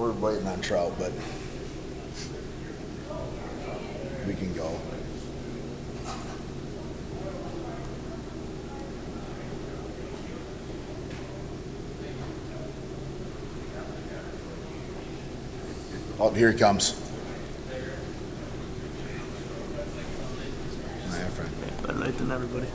we're waiting on Trout, but we can go. Oh, here he comes. My friend. Better night than everybody.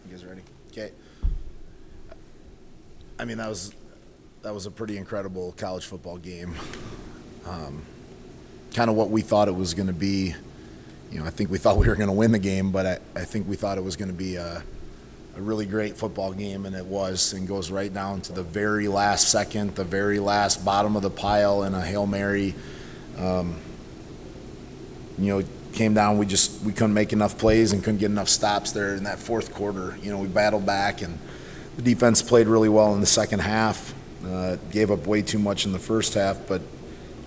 You guys ready? Okay. I mean, that was a pretty incredible college football game. Kind of what we thought it was going to be. You know, I think we thought we were going to win the game, but I think we thought it was going to be a really great football game, and it was, and goes right down to the very last second, the very last bottom of the pile in a Hail Mary. You know, came down, we couldn't make enough plays and couldn't get enough stops there in that fourth quarter. You know, we battled back, and the defense played really well in the second half. Gave up way too much in the first half, but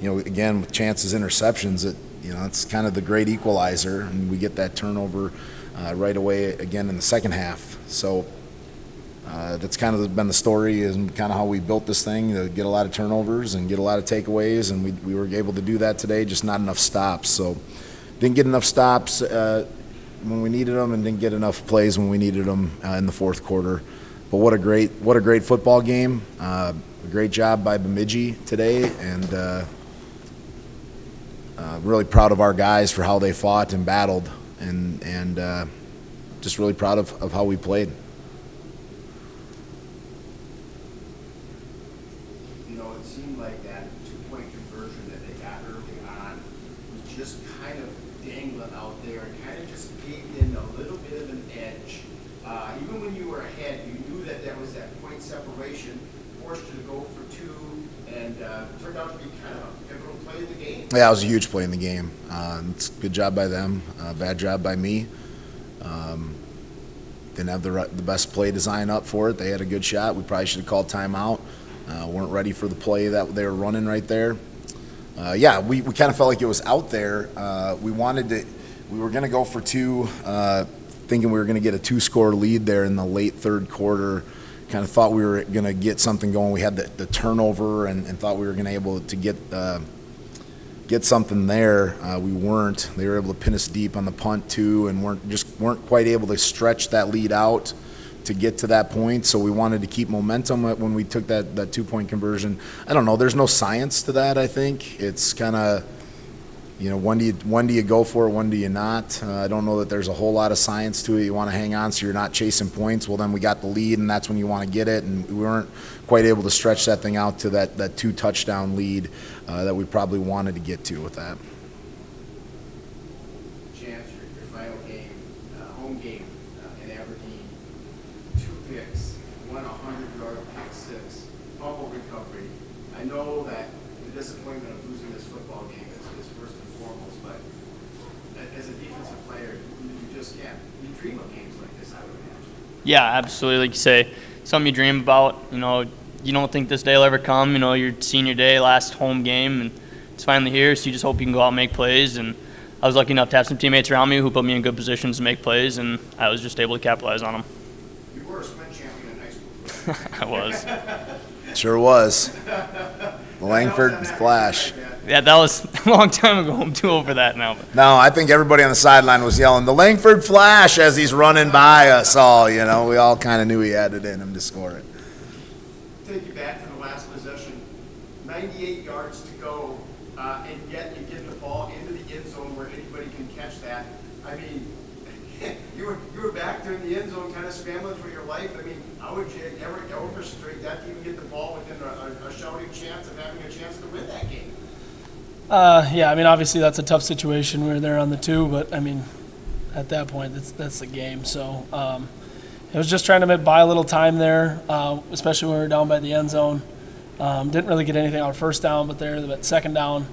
you know, again, with chances, interceptions, it's kind of the great equalizer, and we get that turnover right away again in the second half. So that's kind of been the story, and kind of how we built this thing, to get a lot of turnovers and get a lot of takeaways, and we were able to do that today, just not enough stops. So didn't get enough stops when we needed them, and didn't get enough plays when we needed them in the fourth quarter. But what a great football game. A great job by Bemidji today, and really proud of our guys for how they fought and battled, and just really proud of how we played. You know, it seemed like that two-point conversion that they got early on was just kind of dangling out there and kind of just gave in a little bit of an edge. Even when you were ahead, you knew that was that point separation, forced you to go for two, and turned out to be kind of a pivotal play in the game. Yeah, it was a huge play in the game. It's a good job by them, bad job by me. Didn't have the best play design up for it. They had a good shot. We probably should have called timeout. Weren't ready for the play that they were running right there. We kind of felt like it was out there. We were going to go for two, thinking we were going to get a two-score lead there in the late third quarter. Kind of thought we were going to get something going. We had the turnover and thought we were going to be able to get something there. We weren't. They were able to pin us deep on the punt too, and weren't quite able to stretch that lead out to get to that point. So we wanted to keep momentum when we took that two-point conversion. I don't know. There's no science to that. I think it's kind of, when do you go for it, when do you not? I don't know that there's a whole lot of science to it. You want to hang on so you're not chasing points. Well, then we got the lead, and that's when you want to get it, and we weren't quite able to stretch that thing out to that two-touchdown lead that we probably wanted to get to with that. Chance, your final game, home game in Aberdeen, 2 picks, 100-yard pick six, fumble recovery. I know that the disappointment of losing this football game is first and foremost, but as a defensive player, you just can't. You dream of games like this, I would imagine. Yeah, absolutely. Like you say, something you dream about. You don't think this day will ever come. Your senior day, last home game, and it's finally here. So you just hope you can go out and make plays. And I was lucky enough to have some teammates around me who put me in good positions to make plays, and I was just able to capitalize on them. You were a sprint champion in high school. I was. Sure was. The Langford Flash. Yeah, that was a long time ago. I'm too old for that now. No, I think everybody on the sideline was yelling, "The Langford Flash," as he's running by us all. We all kind of knew he had it in him to score it. Take you back to the last possession, 98 yards to go, and yet you get the ball into the end zone where anybody can catch that. I mean, you were back there in the end zone kind of scrambling for your life. I mean, how would you ever orchestrate that to even get the ball within a shouting chance of having a chance to win that game? Obviously that's a tough situation where they're on the two, but at that point that's the game. So it was just trying to buy a little time there, especially when we were down by the end zone. Didn't really get anything on first down, but second down,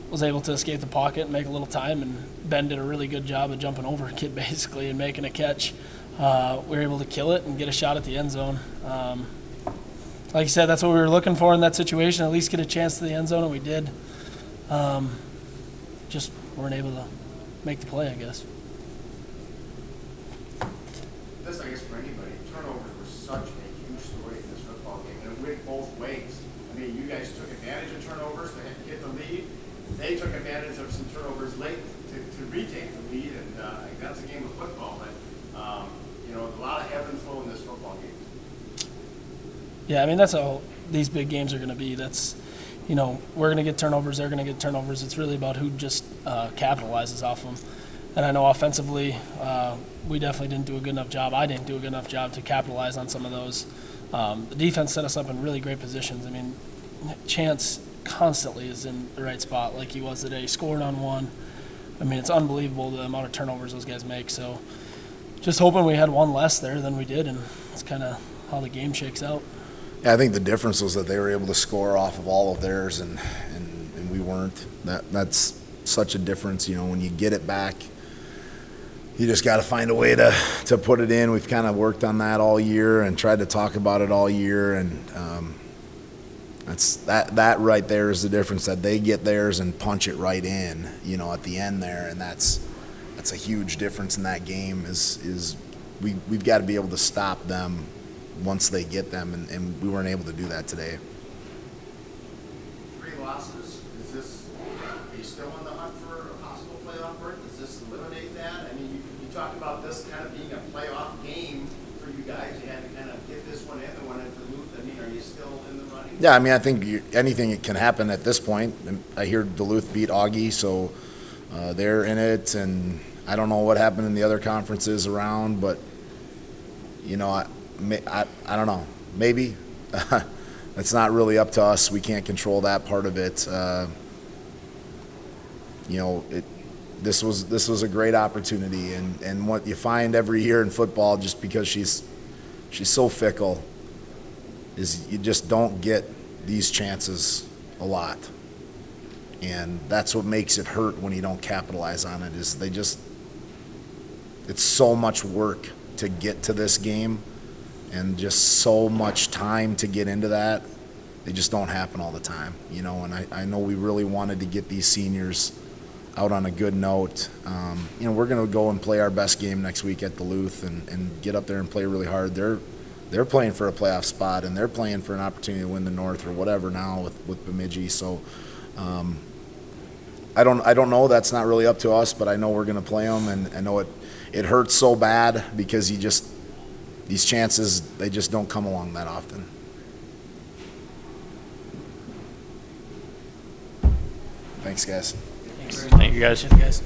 was able to escape the pocket and make a little time, and Ben did a really good job of jumping over a kid basically and making a catch. we were able to kill it and get a shot at the end zone. Like you said, that's what we were looking for in that situation, at least get a chance to the end zone, and we did. Just weren't able to make the play, I guess. This, I guess, for anybody, turnovers were such a huge story in this football game, and it went both ways. I mean, you guys took advantage of turnovers to get the lead. They took advantage of some turnovers late to retake the lead, and that's a game of football. But you know, a lot of ebb and flow in this football game. Yeah, I mean, that's how these big games are going to be. That's, you know, we're going to get turnovers, they're going to get turnovers. It's really about who just capitalizes off them. And I know offensively, we definitely didn't do a good enough job. I didn't do a good enough job to capitalize on some of those. The defense set us up in really great positions. I mean, Chance constantly is in the right spot like he was today, scoring on one. I mean, it's unbelievable the amount of turnovers those guys make. So just hoping we had one less there than we did, and it's kind of how the game shakes out. Yeah, I think the difference was that they were able to score off of all of theirs, and we weren't. That's such a difference, you know, when you get it back. You just got to find a way to put it in. We've kind of worked on that all year and tried to talk about it all year, and that right there is the difference, that they get theirs and punch it right in, you know, at the end there, and that's a huge difference in that game. Is we've got to be able to stop them once they get them, and we weren't able to do that today. 3 losses. Are you still on the hunt for a possible playoff berth? Does this eliminate that? I mean, you talked about this kind of being a playoff game for you guys. You had to kind of get this one in and one in Duluth. I mean, are you still in the running? Yeah, I mean, I think anything can happen at this point. And I hear Duluth beat Augie, so they're in it, and I don't know what happened in the other conferences around, but, you know, I don't know. Maybe. It's not really up to us. We can't control that part of it. You know, this was a great opportunity, and what you find every year in football, just because she's so fickle, is you just don't get these chances a lot, and that's what makes it hurt when you don't capitalize on it. Is it's so much work to get to this game, and just so much time to get into that. They just don't happen all the time, you know. And I know we really wanted to get these seniors out on a good note. You know, we're going to go and play our best game next week at Duluth and get up there and play really hard. They're playing for a playoff spot, and they're playing for an opportunity to win the North or whatever now with Bemidji. So I don't know. That's not really up to us, but I know we're going to play them, and I know it hurts so bad because these chances, they just don't come along that often. Thanks, guys. Thanks. Thank you, guys. Appreciate it, guys.